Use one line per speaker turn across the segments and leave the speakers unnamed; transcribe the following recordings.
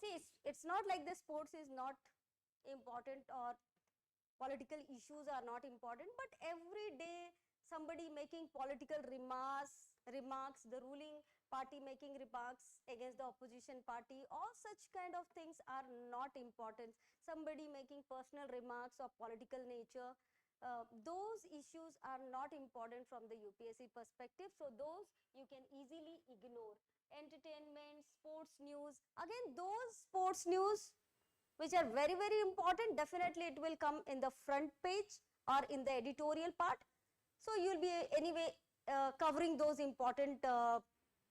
See, it's not like the sports is not important or political issues are not important, but every day somebody making political remarks, the ruling party making remarks against the opposition party, all such kind of things are not important. Somebody making personal remarks of political nature, those issues are not important from the UPSC perspective, so those you can easily ignore. Entertainment, sports news, again those sports news which are very, very important, definitely it will come in the front page or in the editorial part. So you will be anyway covering those important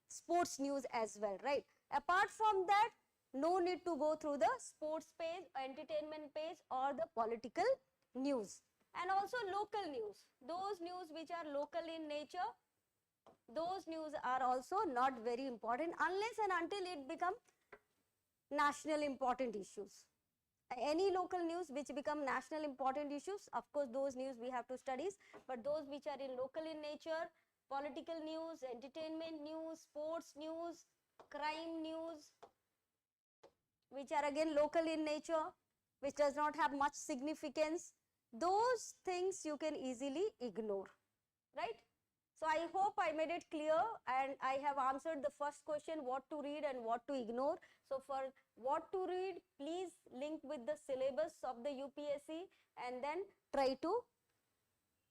sports news as well, right? Apart from that, no need to go through the sports page, entertainment page or the political news. And also local news, those news which are local in nature, those news are also not very important unless and until it become national important issues. Any local news which become national important issues, of course those news we have to study, but those which are in local in nature, political news, entertainment news, sports news, crime news, which are again local in nature, which does not have much significance, those things you can easily ignore, right? So I hope I made it clear and I have answered the first question, what to read and what to ignore. So for what to read, please link with the syllabus of the UPSC and then try to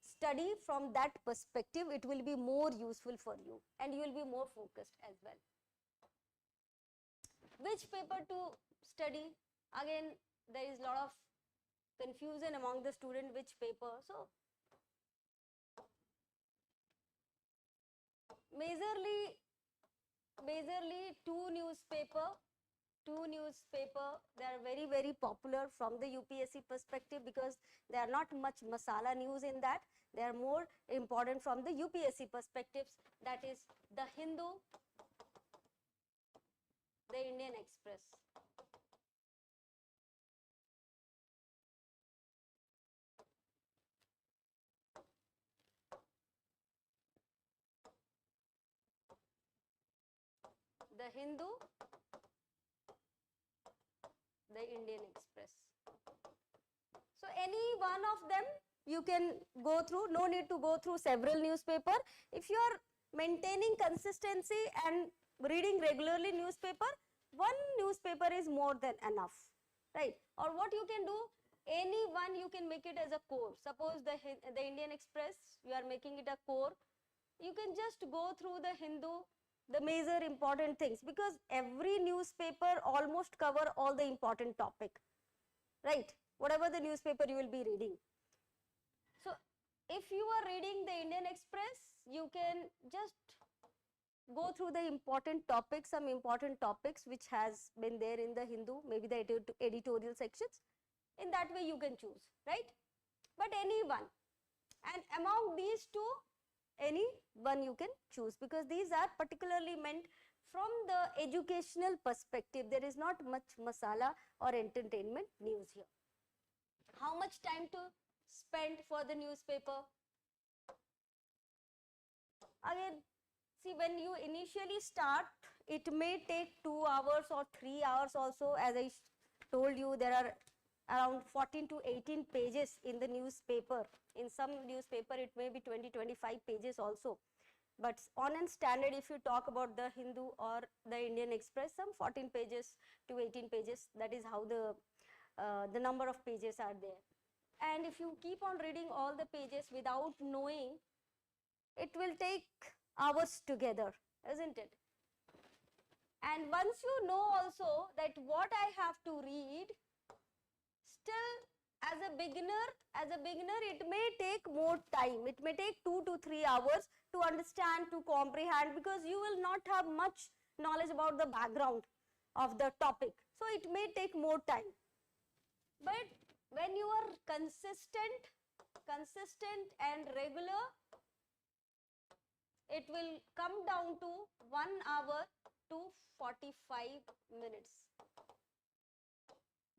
study from that perspective. It will be more useful for you and you will be more focused as well. Which paper to study? Again, there is a lot of confusion among the student which paper. So majorly two newspaper, they are very, very popular from the UPSC perspective because there are not much masala news in that. They are more important from the UPSC perspectives, that is the Hindu, the Indian Express. The Hindu, the Indian Express. So any one of them you can go through, no need to go through several newspaper. If you are maintaining consistency and reading regularly newspaper, one newspaper is more than enough, right? Or what you can do, any one you can make it as a core. Suppose the Indian Express, you are making it a core, you can just go through the Hindu, the major important things, because every newspaper almost cover all the important topic, right? Whatever the newspaper you will be reading. So if you are reading the Indian Express, you can just go through the important topics, some important topics which has been there in the Hindu, maybe the editorial sections. In that way you can choose, right? But any one, and among these two, any one you can choose, because these are particularly meant from the educational perspective. There is not much masala or entertainment news here. How much time to spend for the newspaper? Again, see, when you initially start, it may take 2 hours or 3 hours also. As I told you, there are around 14 to 18 pages in the newspaper. In some newspaper, it may be 20-25 pages also. But on a standard, if you talk about the Hindu or the Indian Express, some 14 pages to 18 pages, that is how the number of pages are there. And if you keep on reading all the pages without knowing, it will take hours together, isn't it? And once you know also that what I have to read, still as a beginner, it may take more time. It may take 2 to 3 hours to understand, to comprehend, because you will not have much knowledge about the background of the topic. So it may take more time. But when you are consistent and regular, it will come down to 1 hour to 45 minutes.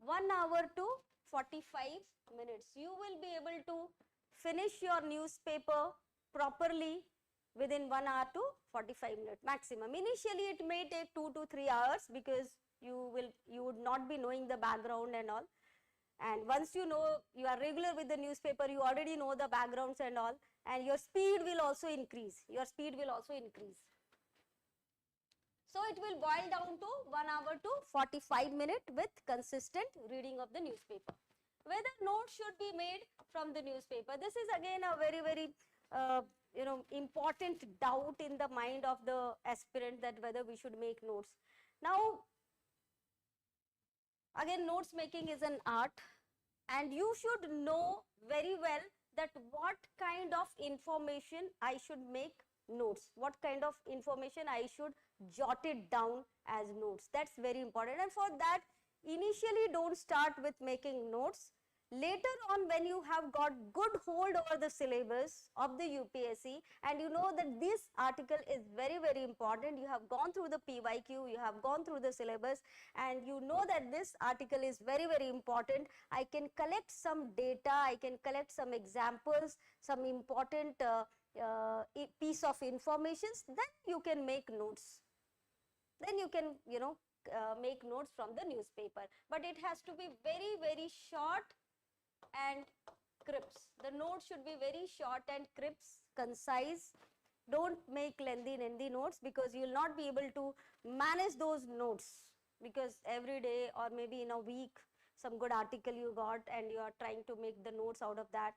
1 hour to 45 minutes. You will be able to finish your newspaper properly within 1 hour to 45 minutes maximum. Initially, it may take 2 to 3 hours because you would not be knowing the background and all. And once you know, you are regular with the newspaper, you already know the backgrounds and all, and your speed will also increase. Your speed will also increase. So it will boil down to 1 hour to 45 minutes with consistent reading of the newspaper. Whether notes should be made from the newspaper. This is again a very, very important doubt in the mind of the aspirant, that whether we should make notes. Now, again, notes making is an art, and you should know very well that what kind of information I should make notes, what kind of information I should jot it down as notes. That's very important. And for that, initially don't start with making notes. Later on, when you have got good hold over the syllabus of the UPSC and you know that this article is very, very important, you have gone through the PYQ, you have gone through the syllabus, and you know that this article is very, very important, I can collect some data, I can collect some examples, some important piece of information, then you can make notes. Then you can, make notes from the newspaper. But it has to be very, very short and crisp. The notes should be very short and crisp, concise. Don't make lengthy notes, because you will not be able to manage those notes, because every day or maybe in a week some good article you got and you are trying to make the notes out of that.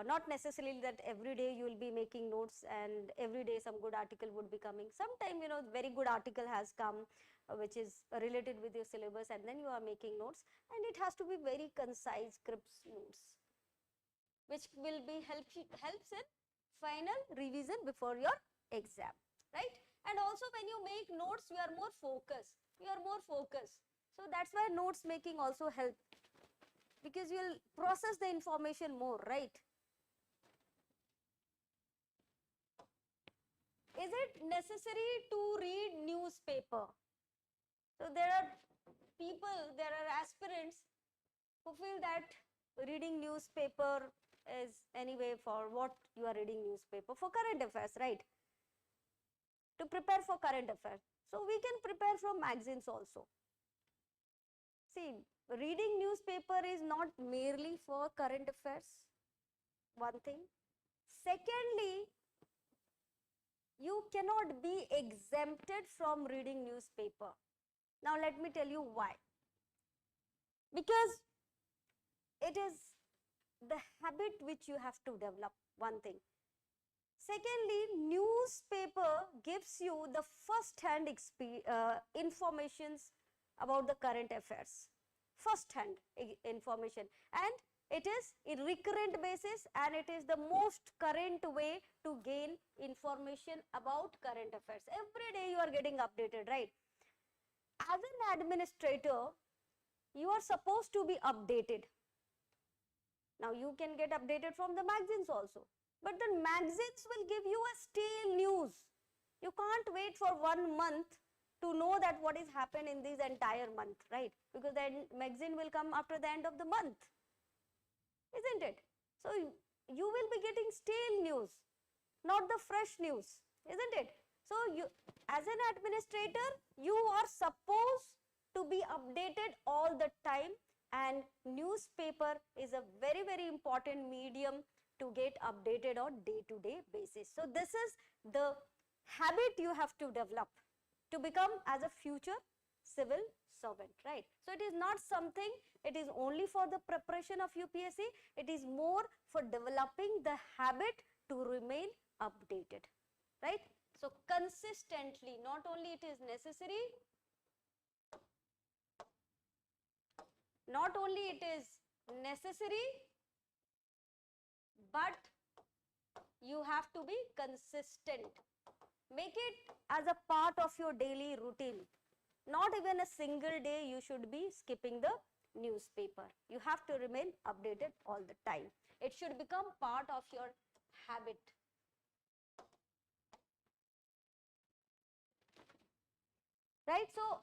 Not necessarily that every day you will be making notes and every day some good article would be coming. Sometime, very good article has come which is related with your syllabus, and then you are making notes, and it has to be very concise, crisp notes, which will be helps in final revision before your exam, right? And also when you make notes, you are more focused. So that's why notes making also help, because you will process the information more, right? Is it necessary to read newspaper? So there are aspirants who feel that reading newspaper is anyway for what you are reading newspaper? For current affairs, right? To prepare for current affairs. So we can prepare from magazines also. See, reading newspaper is not merely for current affairs, one thing. Secondly, you cannot be exempted from reading newspaper. Now let me tell you why. Because it is the habit which you have to develop, one thing. Secondly, newspaper gives you the first-hand informations about the current affairs. First-hand information, and it is a recurrent basis, and it is the most current way to gain information about current affairs. Every day you are getting updated, right? As an administrator, you are supposed to be updated. Now you can get updated from the magazines also, but the magazines will give you a stale news. You can't wait for 1 month to know that what is happened in this entire month, right? Because the magazine will come after the end of the month, isn't it? So you will be getting stale news, not the fresh news, isn't it? So you, as an administrator, you are supposed to be updated all the time, and newspaper is a very, very important medium to get updated on day-to-day basis. So this is the habit you have to develop to become as a future civil servant, right? So it is not something, it is only for the preparation of UPSC, it is more for developing the habit to remain updated, right? So consistently, not only it is necessary, but you have to be consistent. Make it as a part of your daily routine. Not even a single day you should be skipping the newspaper. You have to remain updated all the time. It should become part of your habit. Right? So,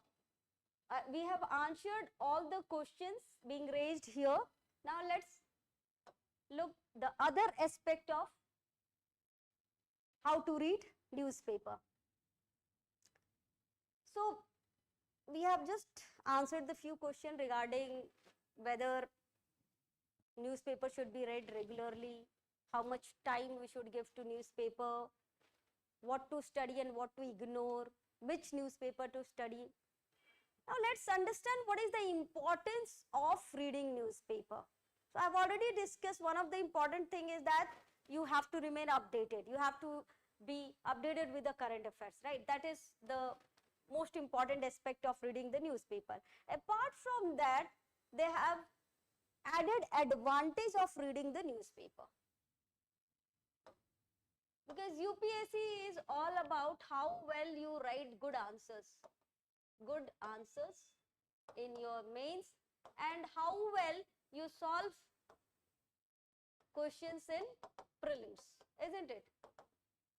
we have answered all the questions being raised here. Now, let's look the other aspect of how to read newspaper. So, we have just answered the few questions regarding whether newspaper should be read regularly, how much time we should give to newspaper, what to study and what to ignore, which newspaper to study. Now let's understand what is the importance of reading newspaper. So I've already discussed one of the important thing is that you have to remain updated. You have to be updated with the current affairs, right? That is the most important aspect of reading the newspaper. Apart from that, they have added advantage of reading the newspaper. Because UPSC is all about how well you write good answers in your mains and how well you solve questions in prelims, isn't it?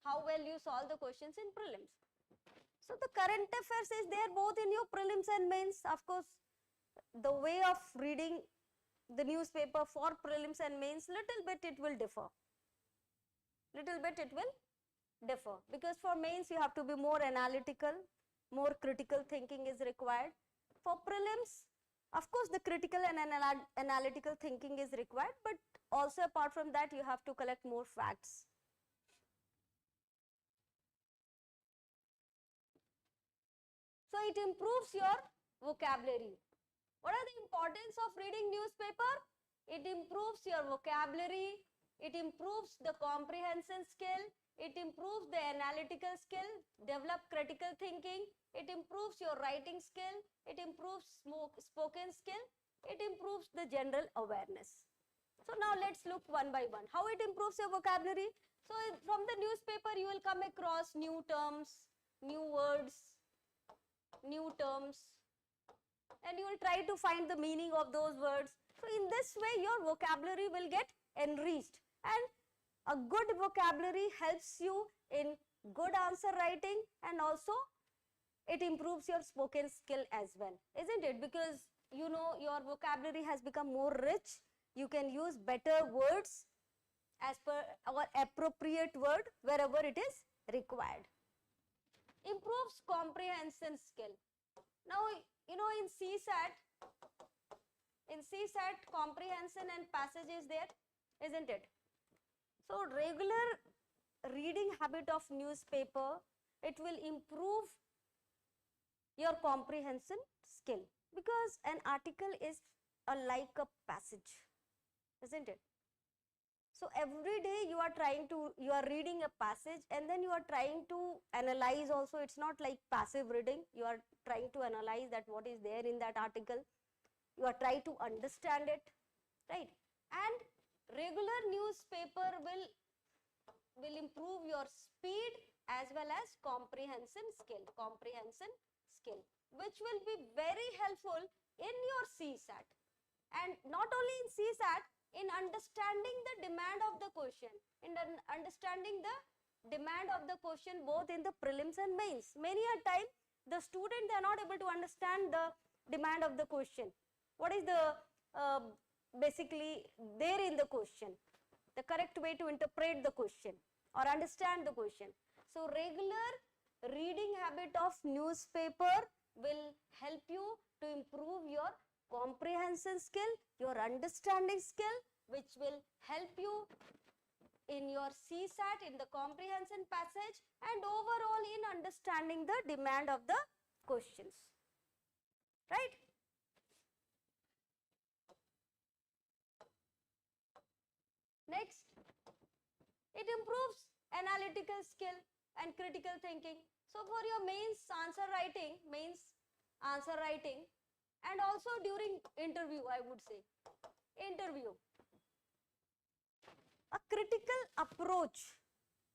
How well you solve the questions in prelims. So the current affairs is there both in your prelims and mains. Of course, the way of reading the newspaper for prelims and mains, little bit it will differ. Because for mains you have to be more analytical, more critical thinking is required. For prelims, of course, the critical and analytical thinking is required, but also apart from that, you have to collect more facts. So it improves your vocabulary. What are the importance of reading newspaper? It improves your vocabulary, it improves the comprehension skill, it improves the analytical skill, develop critical thinking, it improves your writing skill, it improves spoken skill, it improves the general awareness. So now let's look one by one. How it improves your vocabulary? So from the newspaper you will come across new terms, new words, new terms, and you will try to find the meaning of those words. So in this way your vocabulary will get enriched, and a good vocabulary helps you in good answer writing, and also it improves your spoken skill as well, isn't it? Because you know your vocabulary has become more rich, you can use better words as per our appropriate word wherever it is required. Improves comprehension skill. Now you know in CSAT comprehension and passage is there, isn't it? So regular reading habit of newspaper, it will improve your comprehension skill, because an article is like a passage, isn't it? So every day you are reading a passage and then you are trying to analyze also. It's not like passive reading. You are trying to analyze that what is there in that article. You are trying to understand it, right? And regular newspaper will improve your speed as well as comprehension skill, which will be very helpful in your CSAT. And not only in CSAT, in understanding the demand of the question, both in the prelims and mains. Many a time the student, they are not able to understand the demand of the question. What is the basically there in the question, the correct way to interpret the question or understand the question. So regular reading habit of newspaper will help you to improve your comprehension skill, your understanding skill, which will help you in your CSAT, in the comprehension passage, and overall in understanding the demand of the questions, right? Next, it improves analytical skill and critical thinking. So for your mains answer writing, and also during interview, I would say, a critical approach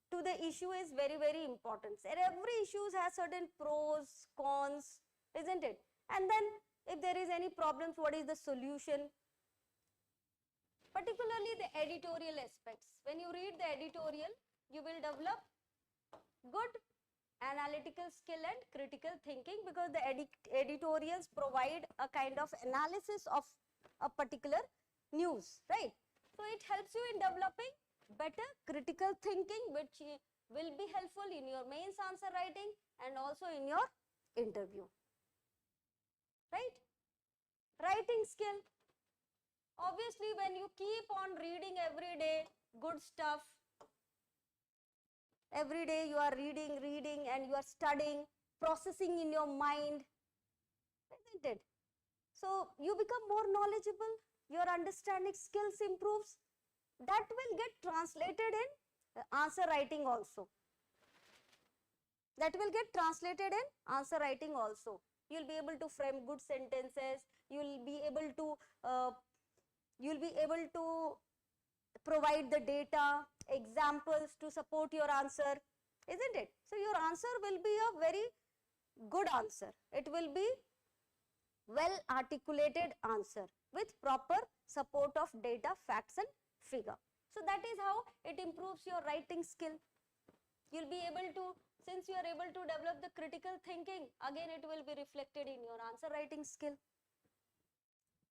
to the issue is very, very important. And every issue has certain pros, cons, isn't it? And then if there is any problems, what is the solution? Particularly the editorial aspects. When you read the editorial, you will develop good analytical skill and critical thinking, because the editorials provide a kind of analysis of a particular news, right? So it helps you in developing better critical thinking, which will be helpful in your mains answer writing and also in your interview. right? Writing skill. Obviously, when you keep on reading every day good stuff, every day you are reading and you are studying, processing in your mind, isn't it? So you become more knowledgeable, your understanding skills improves. That will get translated in answer writing also. That will get translated in answer writing also. You'll be able to frame good sentences. You'll be able to provide the data, examples to support your answer, isn't it? So your answer will be a very good answer. It will be well articulated answer with proper support of data, facts and figure. So that is how it improves your writing skill. You'll be able to, since you are able to develop the critical thinking, again it will be reflected in your answer writing skill.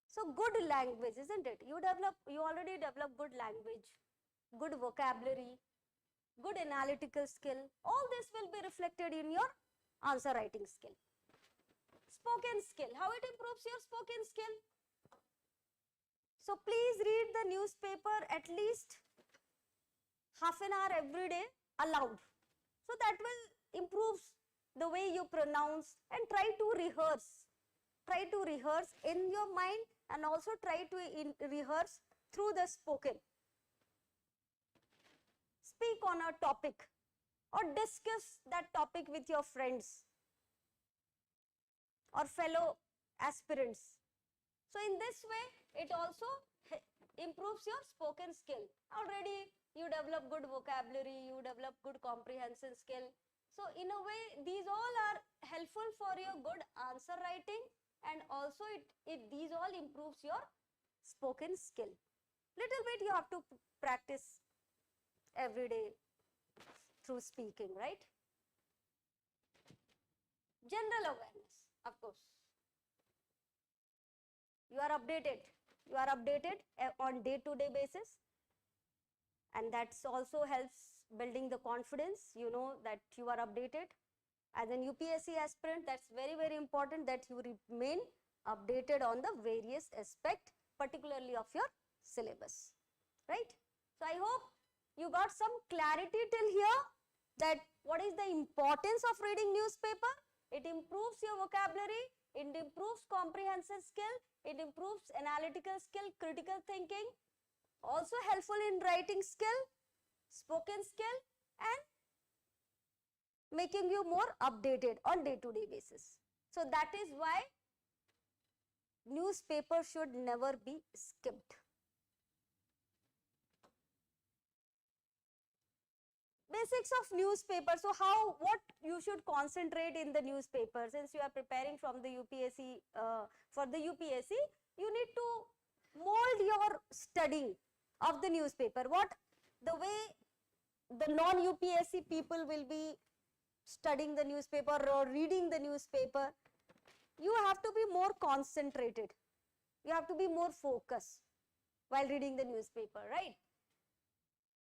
So good language, isn't it? You already develop good language, good vocabulary, good analytical skill. All this will be reflected in your answer writing skill. Spoken skill, how it improves your spoken skill? So please read the newspaper at least half an hour every day aloud. So that will improve the way you pronounce, and try to rehearse. Try to rehearse in your mind and also try to rehearse through the spoken. Speak on a topic or discuss that topic with your friends or fellow aspirants. So in this way, it also improves your spoken skill. Already you develop good vocabulary, you develop good comprehension skill. So in a way, these all are helpful for your good answer writing, and also these all improves your spoken skill. Little bit you have to practice every day through speaking, right? General awareness, of course. You are updated on day-to-day basis, and that's also helps building the confidence. You know that you are updated. As an UPSC aspirant, that's very, very important that you remain updated on the various aspects, particularly of your syllabus, right? So I hope you got some clarity till here, that what is the importance of reading newspaper. It improves your vocabulary, it improves comprehension skill, it improves analytical skill, critical thinking, also helpful in writing skill, spoken skill, and making you more updated on day-to-day basis. So that is why newspaper should never be skipped. Basics of newspaper. So what you should concentrate in the newspaper, since you are preparing from the UPSC, for the UPSC, you need to mold your studying of the newspaper. The way the non-UPSC people will be studying the newspaper or reading the newspaper, you have to be more concentrated. You have to be more focused while reading the newspaper, right?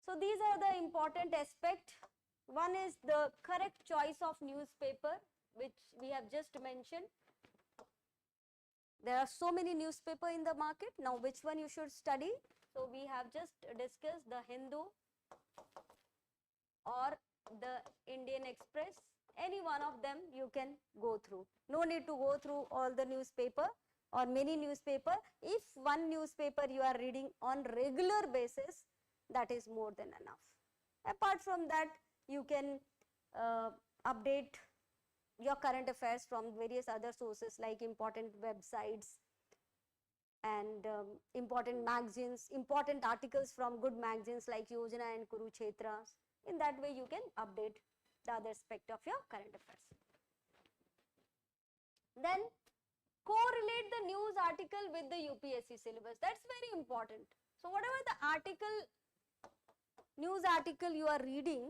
So these are the important aspects. One is the correct choice of newspaper, which we have just mentioned. There are so many newspapers in the market. Now, which one you should study? So we have just discussed the Hindu or the Indian Express. Any one of them you can go through. No need to go through all the newspaper or many newspaper. If one newspaper you are reading on regular basis, that is more than enough. Apart from that, you can update your current affairs from various other sources like important websites and important magazines, important articles from good magazines like Yojana and Kurukshetra. In that way, you can update the other aspect of your current affairs. Then correlate the news article with the UPSC syllabus. That's very important. So whatever the news article you are reading,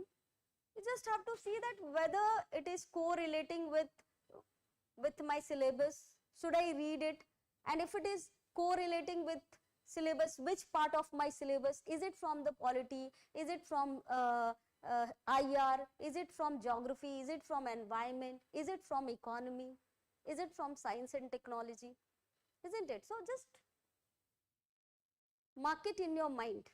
you just have to see that whether it is correlating with my syllabus. Should I read it? And if it is correlating with syllabus, which part of my syllabus? Is it from the polity? Is it from IR? Is it from geography? Is it from environment? Is it from economy? Is it from science and technology? Isn't it? So just mark it in your mind.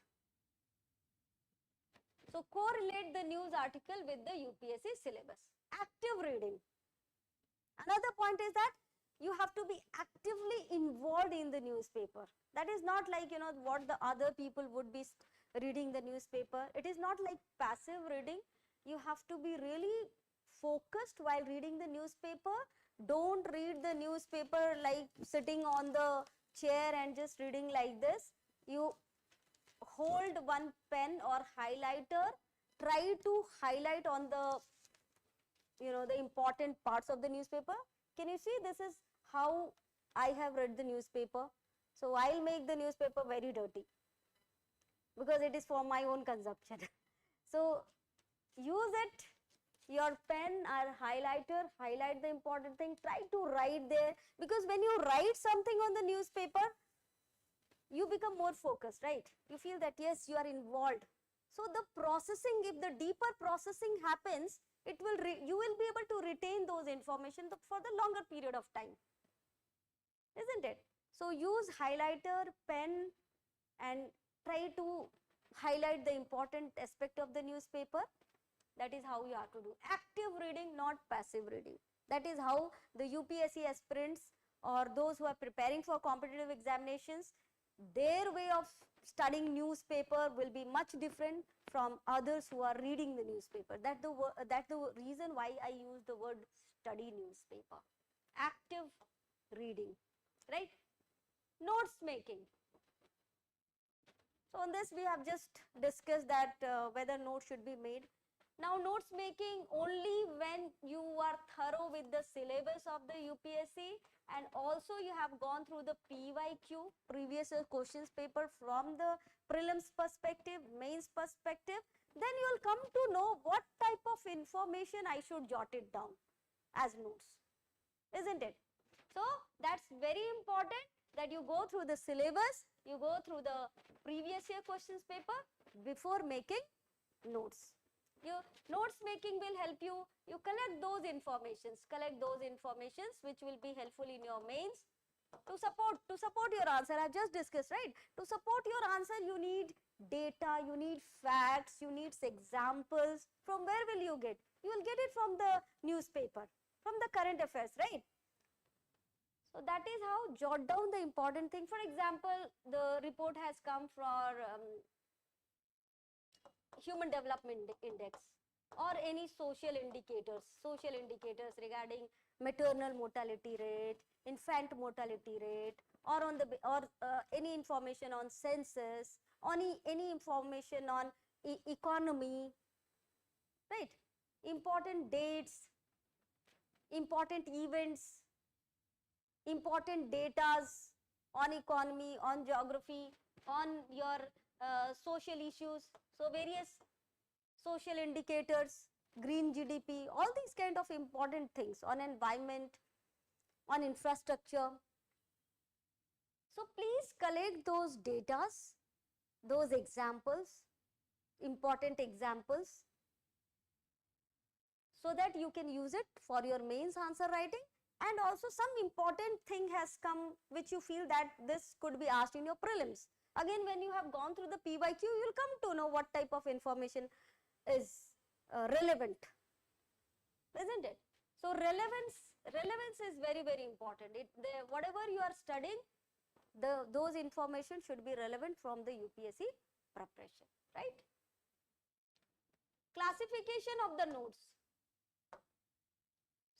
So correlate the news article with the UPSC syllabus. Active reading. Another point is that you have to be actively involved in the newspaper. That is not like, you know, what the other people would be reading the newspaper. It is not like passive reading. You have to be really focused while reading the newspaper. Don't read the newspaper like sitting on the chair and just reading like this. You hold one pen or highlighter, try to highlight on the, you know, the important parts of the newspaper. Can you see, this is how I have read the newspaper. So I'll make the newspaper very dirty because it is for my own consumption. So use it, your pen or highlighter, highlight the important thing, try to write there, because when you write something on the newspaper, you become more focused, right? You feel that yes, you are involved. So the processing, if the deeper processing happens, it will you will be able to retain those information for the longer period of time, isn't it? So use highlighter, pen, and try to highlight the important aspect of the newspaper. That is how you have to do. Active reading, not passive reading. That is how the UPSC aspirants or those who are preparing for competitive examinations, their way of studying newspaper will be much different from others who are reading the newspaper. That's the reason why I use the word study newspaper. Active reading, right? Notes making. So on this we have just discussed that whether notes should be made. Now notes making only when you are thorough with the syllabus of the UPSC, and also you have gone through the PYQ, previous questions paper, from the prelims perspective, mains perspective, then you will come to know what type of information I should jot it down as notes, isn't it? So that's very important that you go through the syllabus, you go through the previous year questions paper before making notes. Your notes making will help you, you collect those informations which will be helpful in your mains to support your answer. I just discussed, right? To support your answer, you need data, you need facts, you need examples. From where will you get? You will get it from the newspaper, from the current affairs, right? So that is how jot down the important thing. For example, the report has come for Human Development Index or any social indicators regarding maternal mortality rate, infant mortality rate, or on the any information on census, any information on economy, right? Important dates, important events, important datas on economy, on geography, on your social issues. So various social indicators, green GDP, all these kind of important things on environment, on infrastructure. So please collect those datas, those examples, important examples, so that you can use it for your mains answer writing. And also some important thing has come which you feel that this could be asked in your prelims. Again, when you have gone through the PYQ, you will come to know what type of information is relevant, isn't it? So relevance is very, very important. Whatever you are studying, those information should be relevant from the UPSC preparation, right? Classification of the notes.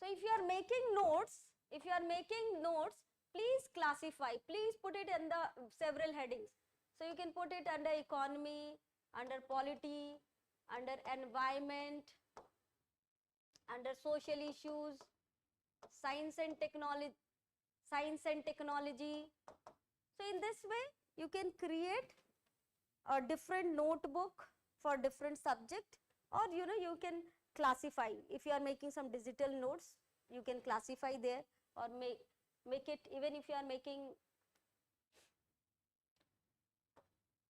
So if you are making notes, please classify, please put it in the several headings. So you can put it under economy, under polity, under environment, under social issues, science and technology. So in this way, you can create a different notebook for different subject, or you can classify. If you are making some digital notes, you can classify there, or make it, even if you are making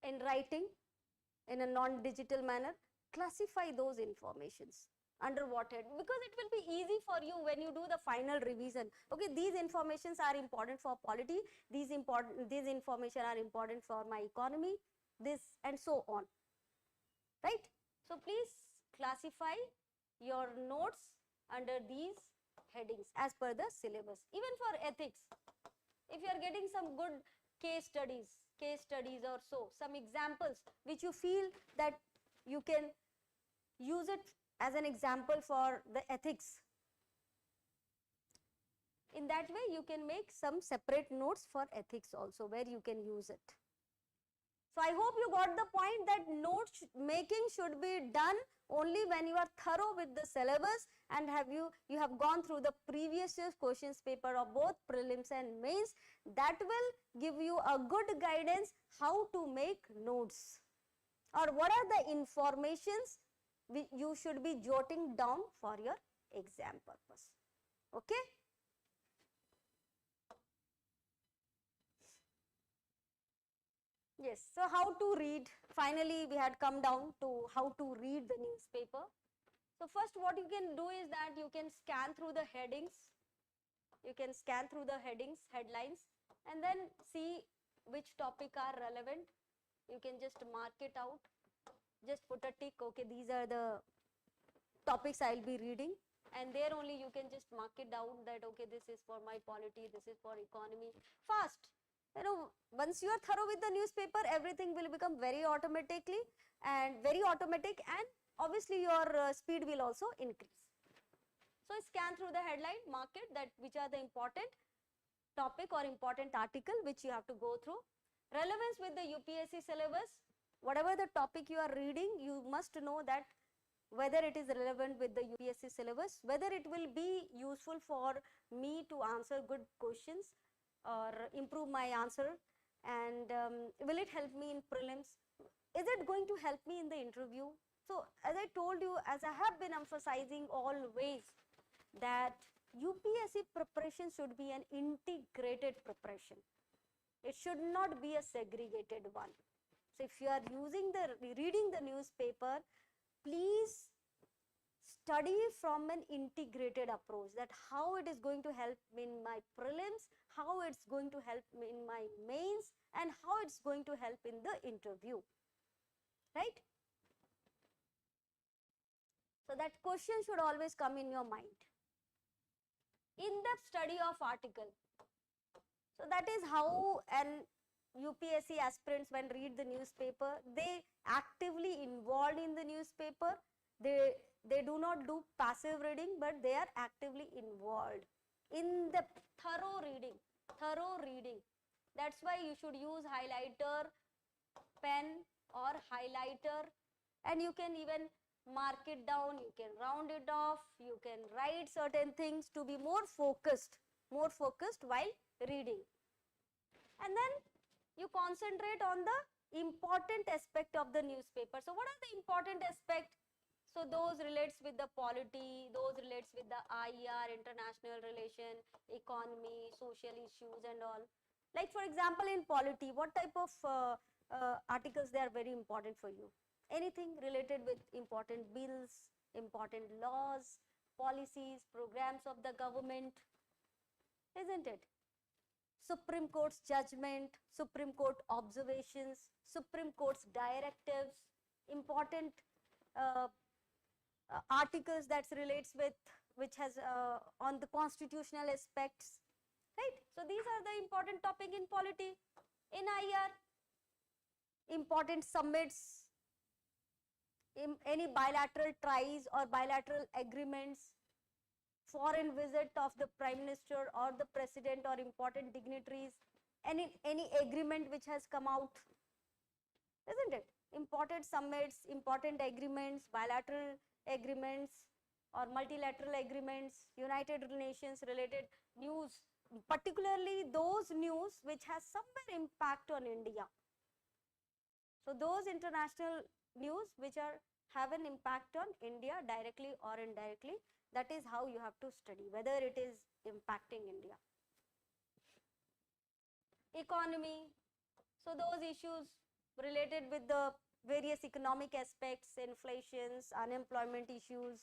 in writing in a non-digital manner, classify those informations Under what head? Because it will be easy for you when you do the final revision. Okay, these informations are important for polity, these information are important for my economy, this and so on, right? So please classify your notes under these headings as per the syllabus. Even for ethics, if you are getting some good case studies or so, some examples which you feel that you can use it as an example for the ethics, in that way you can make some separate notes for ethics also where you can use it. So I hope you got the point that note making should be done only when you are thorough with the syllabus and you have gone through the previous year's questions paper of both prelims and mains. That will give you a good guidance how to make notes or what are the informations you should be jotting down for your exam purpose. Okay. Yes, so how to read, finally we had come down to how to read the newspaper. So first what you can do is that you can scan through the headings, headlines, and then see which topic are relevant. You can just mark it out, just put a tick, okay, these are the topics I'll be reading, and there only you can just mark it down that okay, this is for my polity, this is for economy, fast. You know, once you are thorough with the newspaper, everything will become very automatic and obviously your speed will also increase. So scan through the headline, mark it that which are the important topic or important article which you have to go through. Relevance with the UPSC syllabus, whatever the topic you are reading, you must know that whether it is relevant with the UPSC syllabus, whether it will be useful for me to answer good questions or improve my answer, and will it help me in prelims, is it going to help me in the interview. So as I told you, as I have been emphasizing always, that UPSC preparation should be an integrated preparation, it should not be a segregated one. So if you are reading the newspaper, please study from an integrated approach, that how it is going to help me in my prelims, how it's going to help me in my mains, and how it's going to help in the interview, right? So that question should always come in your mind. In-depth study of article. So that is how an UPSC aspirants, when read the newspaper, they actively involved in the newspaper. They do not do passive reading, but they are actively involved in the thorough reading. That's why you should use highlighter, pen or highlighter, and you can even mark it down, you can round it off, you can write certain things to be more focused while reading. And then you concentrate on the important aspect of the newspaper. So what are the important aspects? So those relates with the polity, those relates with the IAR, international relation, economy, social issues and all. Like for example, in polity, what type of articles they are very important for you? Anything related with important bills, important laws, policies, programs of the government, isn't it? Supreme Court's judgment, Supreme Court observations, Supreme Court's directives, important articles that relates with which has on the constitutional aspects, right? So these are the important topic in polity. In IR, important summits, any bilateral ties or bilateral agreements, foreign visit of the Prime Minister or the President or important dignitaries, any agreement which has come out, isn't it? Important summits, important agreements, bilateral agreements or multilateral agreements, United Nations related news, particularly those news which has somewhere impact on India. So those international news which have an impact on India directly or indirectly, that is how you have to study, whether it is impacting India. Economy, so those issues related with the various economic aspects, inflations, unemployment issues,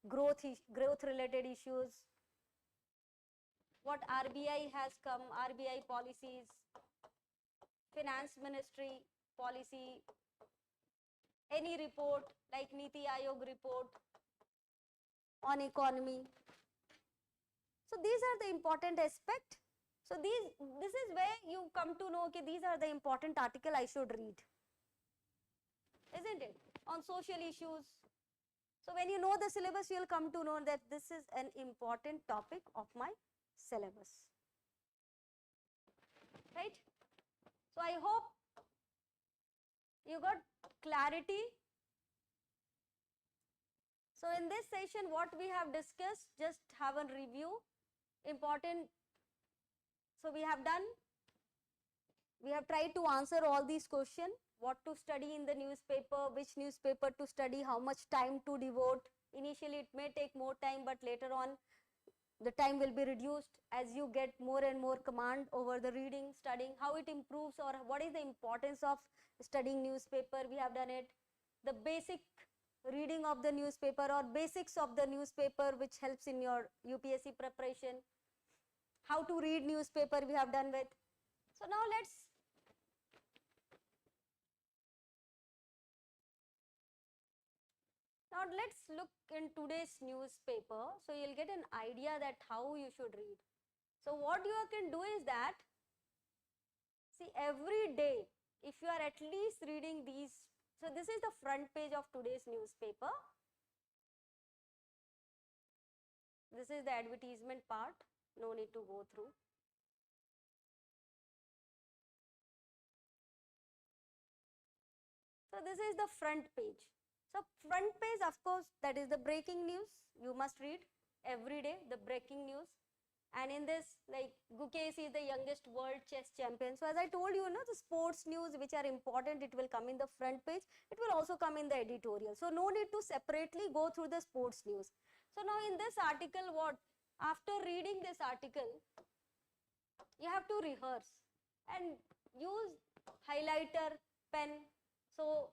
growth related issues, what RBI has come, RBI policies, finance ministry policy, any report like Niti Aayog report on economy. So these are the important aspect. So this is where you come to know, okay, these are the important article I should read, isn't it? On social issues. So when you know the syllabus, you will come to know that this is an important topic of my syllabus, right? So I hope you got clarity. So in this session, what we have discussed, just have a review. Important. So we have tried to answer all these questions. What to study in the newspaper, which newspaper to study, how much time to devote. Initially it may take more time, but later on the time will be reduced as you get more and more command over the reading, studying, how it improves, or what is the importance of studying newspaper. We have done it. The basic reading of the newspaper or basics of the newspaper which helps in your UPSC preparation. How to read newspaper we have done with. So now let's look in today's newspaper. So you'll get an idea that how you should read. So what you can do is that, see, every day if you are at least reading these. So this is the front page of today's newspaper. This is the advertisement part. No need to go through. So this is the front page. So front page, of course, that is the breaking news. You must read every day the breaking news. And in this, like, Gukesh is the youngest world chess champion. So as I told you, the sports news which are important, it will come in the front page. It will also come in the editorial. So no need to separately go through the sports news. So now in this article, what? After reading this article, you have to rehearse and use highlighter, pen. So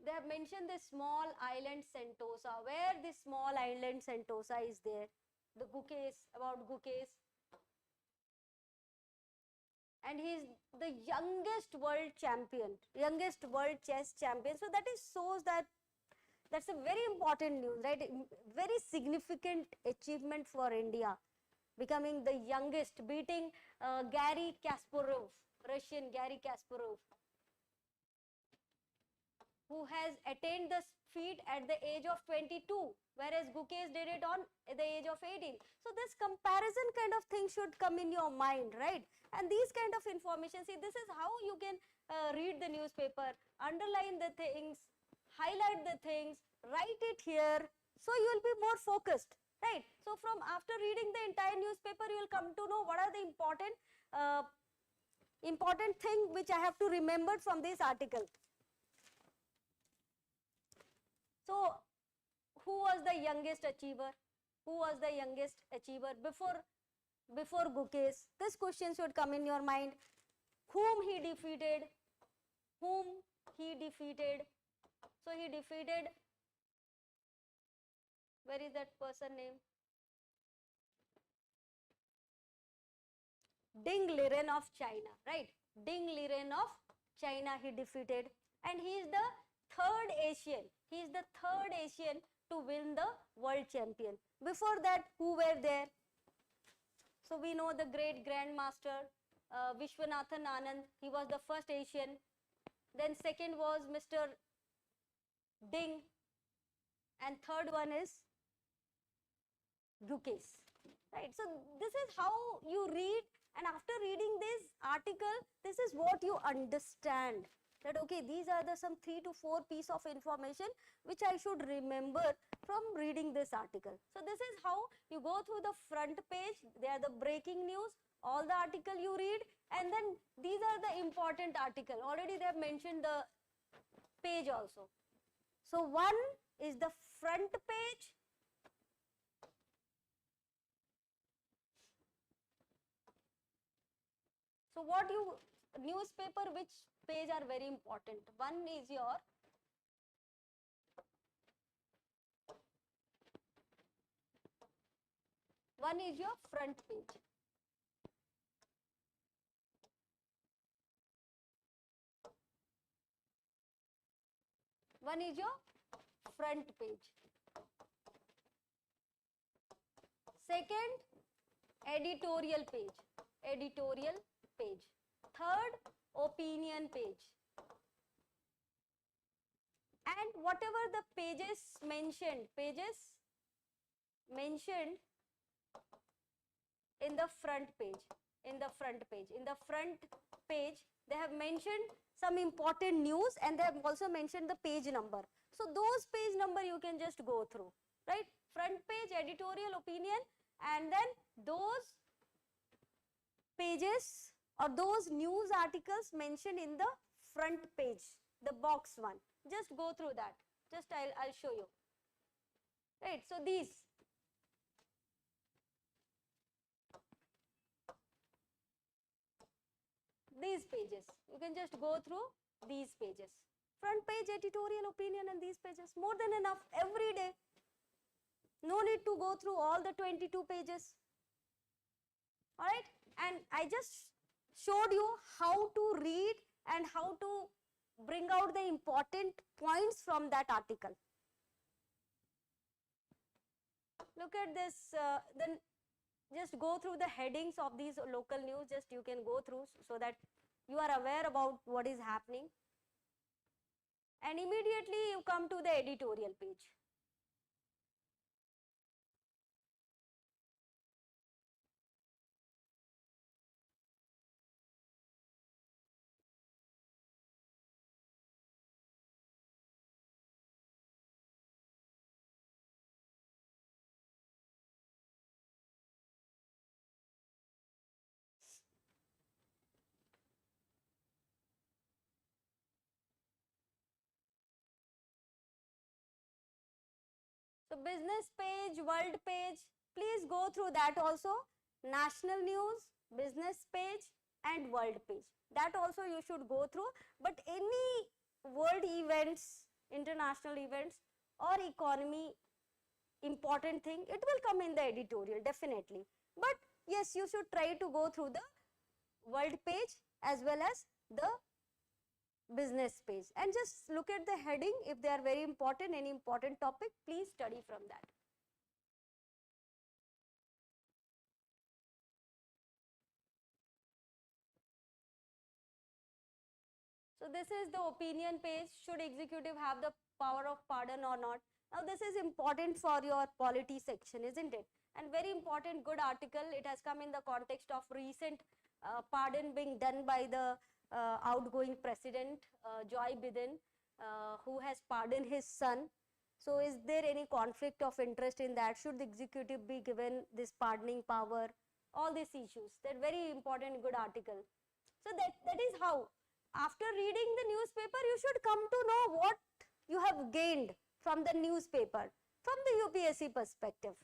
they have mentioned this small island Sentosa. Where this small island Sentosa is there? The Gukesh, about Gukesh. And he is the youngest world champion, youngest world chess champion. So that shows that that's a very important news, right? Very significant achievement for India, becoming the youngest, beating Gary Kasparov, Russian Gary Kasparov, who has attained the feat at the age of 22, whereas Gukesh did it on the age of 18. So this comparison kind of thing should come in your mind, right? And these kind of information, see, this is how you can read the newspaper, underline the things, highlight the things, write it here, so you will be more focused, right? So from after reading the entire newspaper, you will come to know what are the important thing which I have to remember from this article. So who was the youngest achiever? Who was the youngest achiever before Gukesh? This question should come in your mind. Whom he defeated? Whom he defeated? So he defeated, where is that person name? Ding Liren of China, right? Ding Liren of China he defeated, and he is the third Asian. He is the third Asian to win the world champion. Before that, who were there? So we know the great grandmaster Vishwanathan Anand. He was the first Asian. Then second was Mr. Ding, and third one is Gukesh, right? So this is how you read, and after reading this article, this is what you understand, that okay, these are the some 3 to 4 piece of information which I should remember from reading this article. So this is how you go through the front page. They are the breaking news, all the article you read, and then these are the important article. Already they have mentioned the page also. So one is the front page. So what you, newspaper, which page are very important? One is your One is your front page. One is your front page. Second, editorial page. Editorial page. Third, opinion page. And whatever the pages mentioned in the front page, they have mentioned some important news, and they have also mentioned the page number. So those page number you can just go through, right? Front page, editorial, opinion, and then those pages or those news articles mentioned in the front page, the box one. Just go through that. Just I'll show you. Right, so these pages, you can just go through these pages. Front page, editorial, opinion, and these pages, more than enough every day. No need to go through all the 22 pages. All right, and I just showed you how to read and how to bring out the important points from that article. Look at this, then just go through the headings of these local news, just you can go through so that you are aware about what is happening. And immediately you come to the editorial page. So business page, world page, please go through that also. National news, business page, and world page. That also you should go through. But any world events, international events, or economy important thing, it will come in the editorial definitely. But yes, you should try to go through the world page as well as the business page, and just look at the heading. If they are very important, any important topic, please study from that. So this is the opinion page. Should executive have the power of pardon or not? Now this is important for your polity section, isn't it? And very important, good article. It has come in the context of recent pardon being done by the outgoing president, Joe Biden, who has pardoned his son. So is there any conflict of interest in that? Should the executive be given this pardoning power? All these issues. They're very important, good article. So that is how, after reading the newspaper, you should come to know what you have gained from the newspaper, from the UPSC perspective.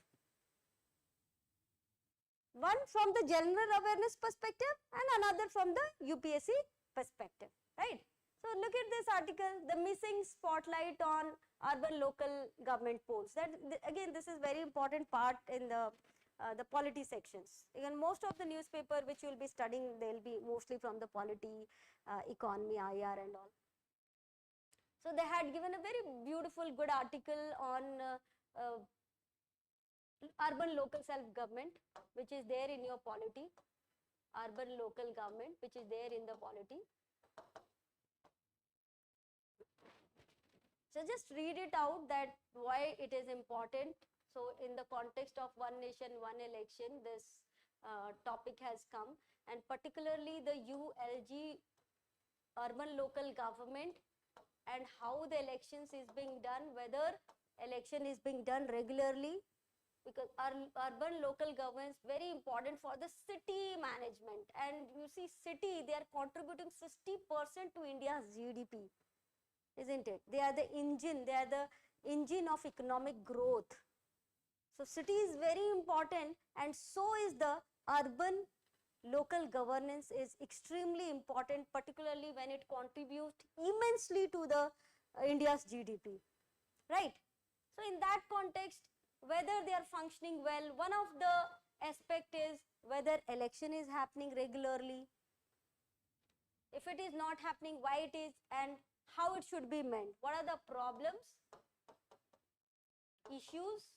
One from the general awareness perspective and another from the UPSC perspective, right? So look at this article, the missing spotlight on urban local government polls. That again, this is very important part in the polity sections. Again, most of the newspaper which you will be studying, they will be mostly from the polity, economy, IR and all. So they had given a very beautiful, good article on urban local self-government, which is there in your polity. Urban local government, which is there in the polity. So just read it out, that why it is important. So in the context of one nation, one election, this topic has come, and particularly the ULG, urban local government, and how the elections is being done, whether election is being done regularly, because urban local governance very important for the city management. And you see, city, they are contributing 60% to India's GDP, isn't it? They are the engine, they are the engine of economic growth. So city is very important, and so is the urban local governance is extremely important, particularly when it contributes immensely to the India's GDP, right? So in that context, whether they are functioning well, one of the aspect is whether election is happening regularly. If it is not happening, why it is, and how it should be mended. What are the problems, issues,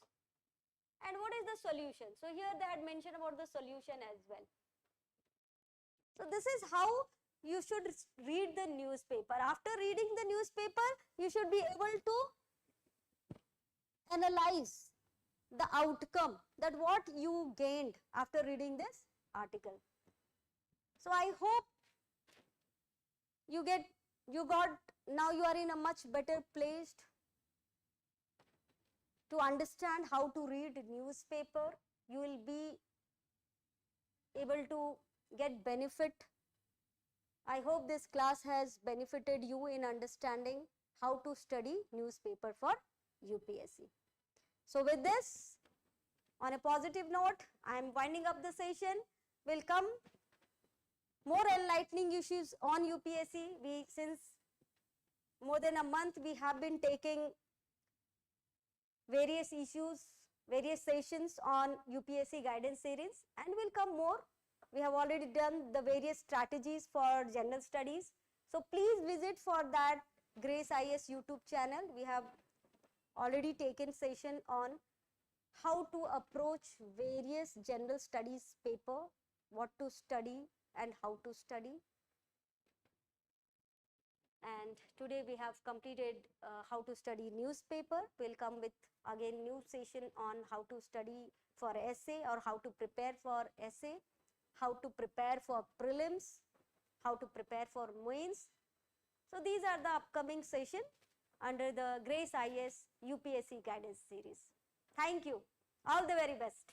and what is the solution? So here they had mentioned about the solution as well. So this is how you should read the newspaper. After reading the newspaper, you should be able to analyze the outcome, that what you gained after reading this article. So I hope you got, now you are in a much better place to understand how to read newspaper. You will be able to get benefit. I hope this class has benefited you in understanding how to study newspaper for UPSC. So with this, on a positive note, I am winding up the session. Will come more enlightening issues on UPSC. Since more than a month, we have been taking various issues, various sessions on UPSC guidance series, and will come more. We have already done the various strategies for general studies. So please visit for that Grace IAS YouTube channel. We have already taken session on how to approach various general studies paper, what to study and how to study. And today we have completed how to study newspaper. We'll come with again new session on how to study for essay or how to prepare for essay, how to prepare for prelims, how to prepare for mains. So these are the upcoming session under the Grace IAS UPSC guidance series. Thank you. All the very best.